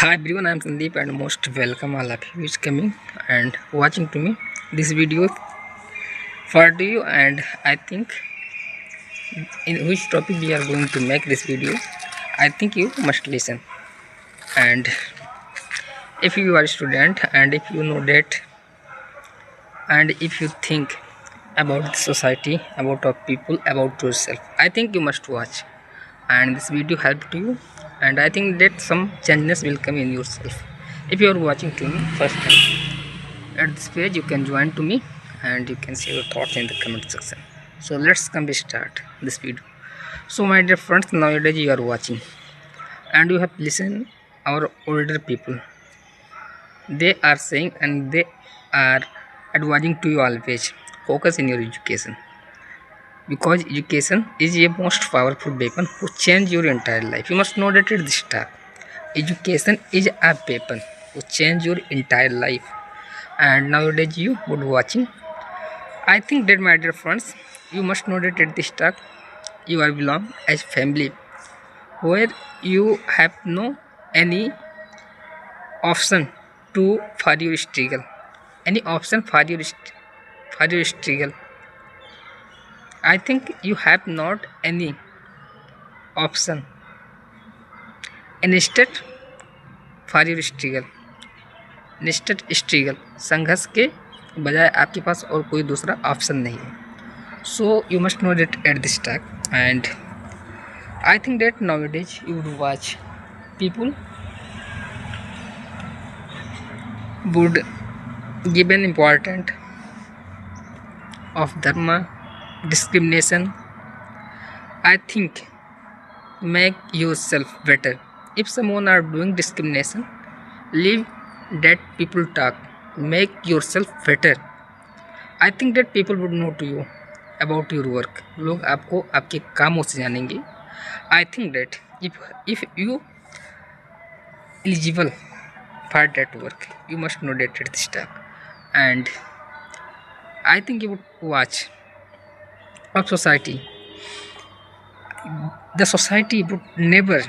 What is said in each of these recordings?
Hi everyone, I am Sandeep and most welcome all of you is coming and watching to me this video for you. And I think in which topic we are going to make this video, I think you must listen. And if you are a student and if you know that and if you think about the society, about our people, about yourself, I think you must watch and this video help to you. And I think that some changes will come in yourself if you are watching to me first time. At this page you can join to me and you can share your thoughts in the comment section. So let's come we start this video. So my dear friends, nowadays you are watching and you have listened our older people. They are saying and they are advising to you always focus in your education, because education is a most powerful weapon to change your entire life. You must know that at this start education is a weapon to change your entire life. And nowadays you would watching, I think that my dear friends, you must know that at this talk you are belong as family where you have no any option to for your struggle, any option for your struggle. I think you have not any option instead for your struggle, instant struggle संघर्ष के बजाय आपके पास और कोई दूसरा option नहीं है. So you must know that at this time, and I think that nowadays you would watch people would give an important of dharma discrimination. I think make yourself better. If someone are doing discrimination, leave that people talk, make yourself better. I think that people would know to you about your work. लोग आपको आपके कामों से जानेंगे. I think that if you eligible for that work, you must know that at this time. And I think you would watch of society. The society would never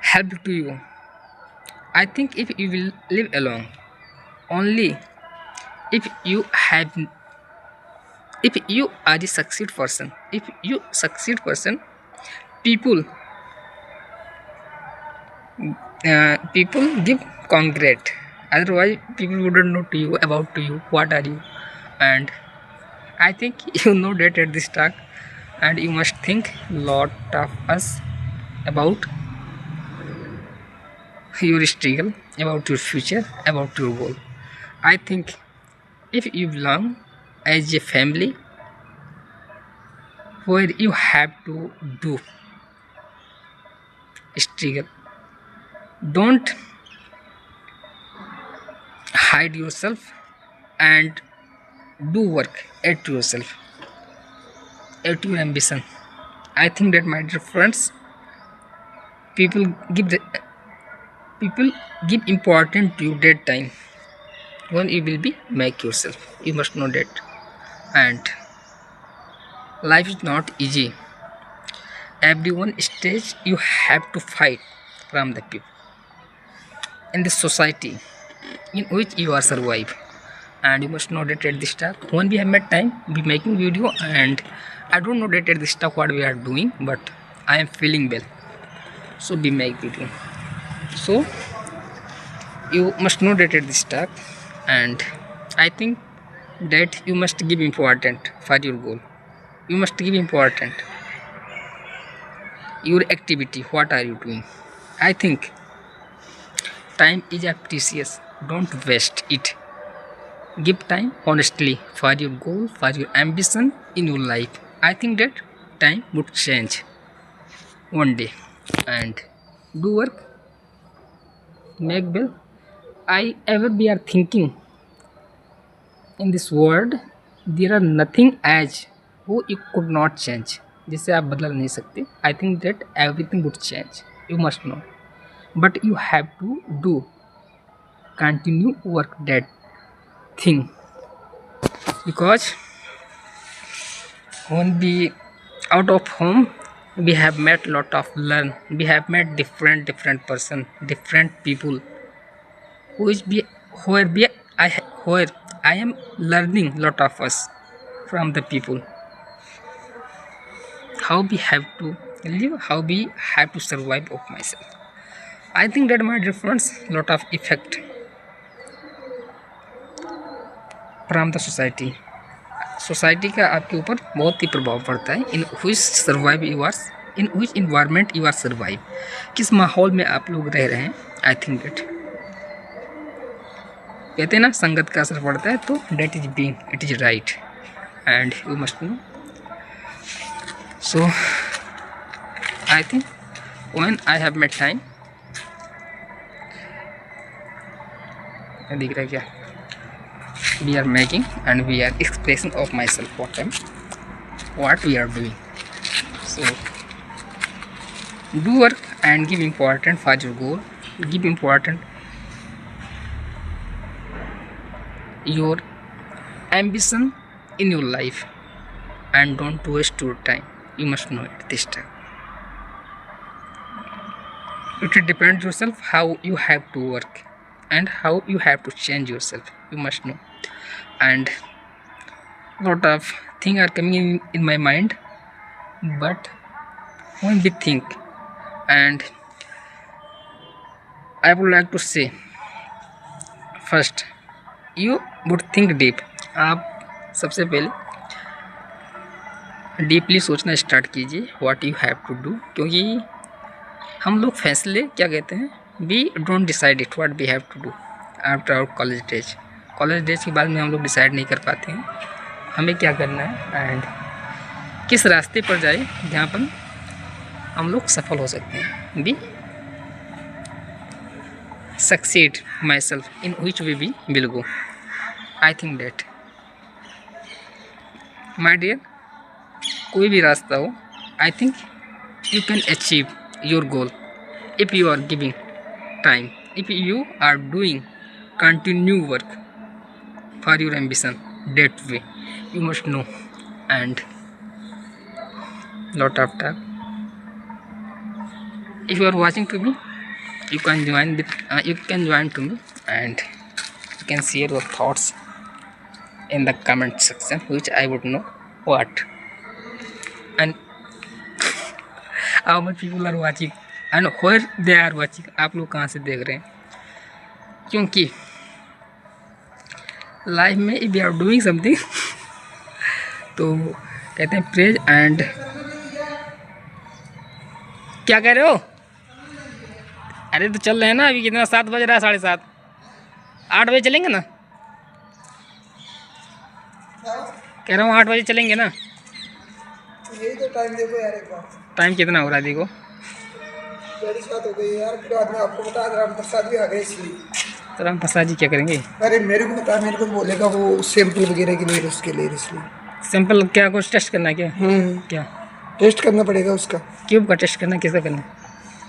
help to you. I think if you will live alone, only if you have, if you are the succeed person, if you succeed person, people people give congrat. Otherwise people wouldn't know to you about to you what are you. And I think you know that at this talk, and you must think lot of us about your struggle, about your future, about your goal. I think if you belong as a family where you have to do struggle, don't hide yourself and do work at yourself, at your ambition. I think that my dear friends, people give the people give important to you that time when you will be make yourself. You must know that. And life is not easy. Every one stage you have to fight from the people in this society in which you are survive. And you must know that at this time when we have met time we making video, and I don't know that at this time what we are doing, but I am feeling well, so we make video. So you must know that at this time, and I think that you must give important for your goal. You must give important your activity, what are you doing. I think time is a precious, don't waste it. Give time honestly for your goal, for your ambition in your life. I think that time would change one day. And do work, make well. I ever we are thinking in this world there are nothing as who you could not change, जिसे आप बदल नहीं सकते. I think that everything would change. You must know, but you have to do, continue work that thing, because when we out of home We have met lot of learn. We have met different person, different people. Who is be where be where I am learning lot of us from the people. How we have to live, how we have to survive of myself. I think that my difference lot of effect from the society का आपके ऊपर बहुत ही प्रभाव पड़ता है। In which survive you are, in which environment you are survive, किस माहौल में आप लोग रह रहे हैं। आई थिंक डेट कहते हैं ना, संगत का असर पड़ता है, तो that is being, it is right and you must know. So I think when I have made time, दिख रहा है क्या, we are making and we are expressing of myself what we are doing. So do work and give important for your goal, give important your ambition in your life and don't waste your time. You must know it this time. It depends yourself how you have to work and how you have to change yourself. You must know. And lot of things are coming in my mind, but when we think, and I would like to say first you would think deep. आप सबसे पहले deeply सोचना start कीजिए what you have to do, क्योंकि हम लोग फैसले क्या कहते हैं, we don't decide it what we have to do after our college days. College days के बाद में हम लोग डिसाइड नहीं कर पाते हैं हमें क्या करना है एंड किस रास्ते पर जाए जहाँ पर हम लोग सफल हो सकते हैं। Be succeed myself in which way we will go. I think that my dear, कोई भी रास्ता हो, I think you can achieve your goal if you are giving time, if you are doing continue work for your ambition. That way you must know and lot of time. If you are watching to me, you can join to me and you can share your thoughts in the comment section, which I would know what and how much people are watching and where they are watching. आप लोग कहाँ से देख रहे हैं, क्योंकि life में if you are doing something तो कहते हैं प्रेज एंड क्या कह रहे हो। अरे तो चल रहे हैं ना, अभी कितना 7 बज रहा है, 7:30, 8 बजे चलेंगे ना। कह रहा हूँ 8 बजे चलेंगे ना। यही तो टाइम देखो यार, एक बार टाइम कितना हो रहा है देखो, 7:30 हो गई यार। फिर बाद में आपको बता, राम प्रसाद भी आ गए इसलिए। तो राम प्रसाद जी क्या करेंगे? अरे मेरे को बता, मेरे को बोलेगा वो सैंपल वगैरह के लिए, उसके लिए इसलिए। सैंपल क्या, कुछ टेस्ट करना है क्या? क्या टेस्ट करना पड़ेगा उसका? क्यूब का टेस्ट करना है, किसका करना है?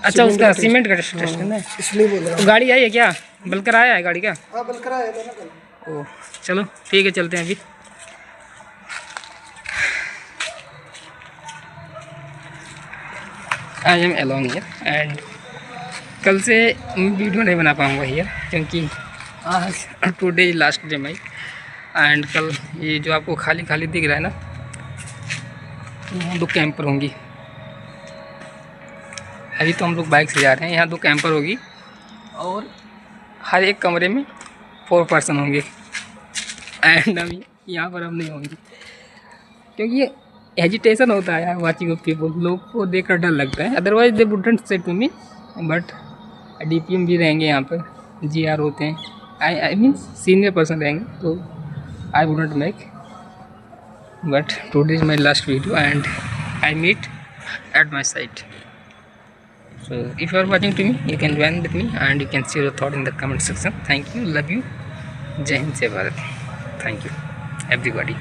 अच्छा उसका सीमेंट का टेस्ट करना है, इसलिए बोल रहा हूँ। गाड़ी आई है क्या? बलकर आया है गाड़ी का? हाँ बलकर आया था ना कल। ओह चलो ठीक है, चलते हैं अभी। I am along here and कल से वीडियो नहीं बना पाऊँगा हियर, क्योंकि आज today is last day my. And कल ये जो आपको खाली खाली दिख रहा है ना, यहाँ 2 कैंपर होंगी। अभी तो हम लोग बाइक से जा रहे हैं, यहाँ 2 कैंपर होगी और हर एक कमरे में 4 पर्सन होंगे। एंड अभी यहाँ पर हम नहीं होंगे, क्योंकि ये हेजिटेशन होता है यार वाचिंग पीपल। लोग को देखकर डर लगता है, otherwise they wouldn't say to me. But DPM भी रहेंगे यहाँ पर, जीआर होते हैं, आई मीन सीनियर पर्सन रहेंगे, तो I wouldn't make. But today is my last video and I meet at my site. So if you are watching to me, you can join with me and you can share your thought in the comment section. Thank you, love you, Jai Hind, Jai Bharat. Thank you everybody.